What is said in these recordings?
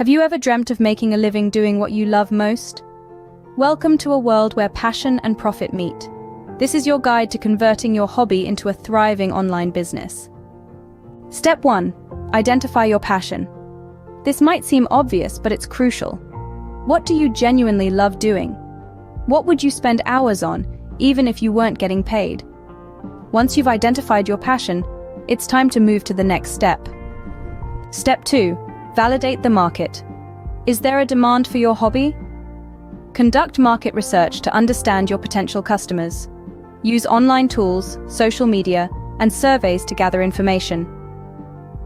Have you ever dreamt of making a living doing what you love most? Welcome to a world where passion and profit meet. This is your guide to converting your hobby into a thriving online business. Step 1. Identify your passion. This might seem obvious, but it's crucial. What do you genuinely love doing? What would you spend hours on, even if you weren't getting paid? Once you've identified your passion, it's time to move to the next step. Step 2. Validate the market. Is there a demand for your hobby? Conduct market research to understand your potential customers. Use online tools, social media, and surveys to gather information.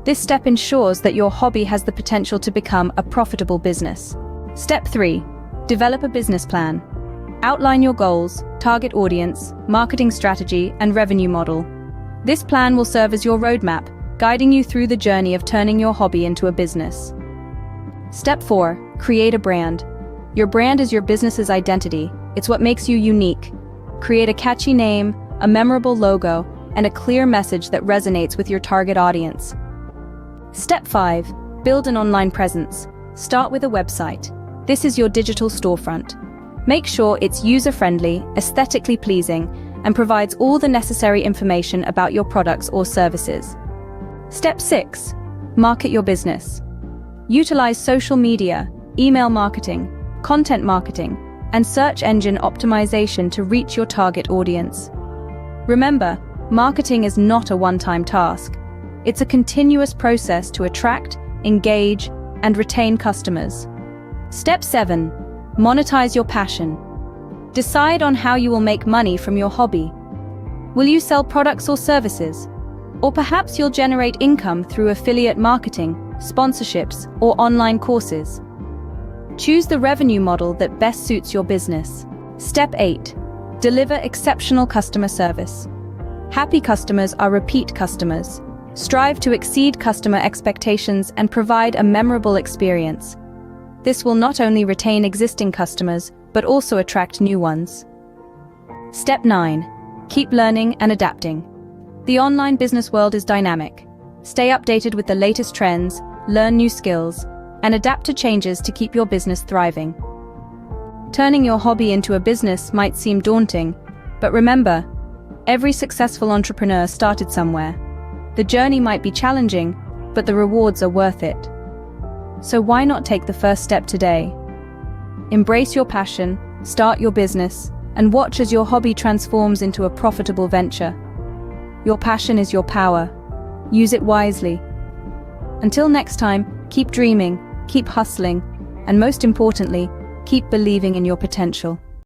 This step ensures that your hobby has the potential to become a profitable business. Step 3. Develop a business plan. Outline your goals, target audience, marketing strategy, and revenue model. This plan will serve as your roadmap, guiding you through the journey of turning your hobby into a business. Step 4. Create a brand. Your brand is your business's identity. It's what makes you unique. Create a catchy name, a memorable logo, and a clear message that resonates with your target audience. Step 5. Build an online presence. Start with a website. This is your digital storefront. Make sure it's user-friendly, aesthetically pleasing, and provides all the necessary information about your products or services. Step 6. Market your business. Utilize social media, email marketing, content marketing, and search engine optimization to reach your target audience. Remember, marketing is not a one-time task. It's a continuous process to attract, engage, and retain customers. Step 7. Monetize your passion. Decide on how you will make money from your hobby. Will you sell products or services? Or perhaps you'll generate income through affiliate marketing, sponsorships, or online courses. Choose the revenue model that best suits your business. Step 8. Deliver exceptional customer service. Happy customers are repeat customers. Strive to exceed customer expectations and provide a memorable experience. This will not only retain existing customers, but also attract new ones. Step 9. Keep learning and adapting. The online business world is dynamic. Stay updated with the latest trends, learn new skills, and adapt to changes to keep your business thriving. Turning your hobby into a business might seem daunting, but remember, every successful entrepreneur started somewhere. The journey might be challenging, but the rewards are worth it. So why not take the first step today? Embrace your passion, start your business, and watch as your hobby transforms into a profitable venture. Your passion is your power. Use it wisely. Until next time, keep dreaming, keep hustling, and most importantly, keep believing in your potential.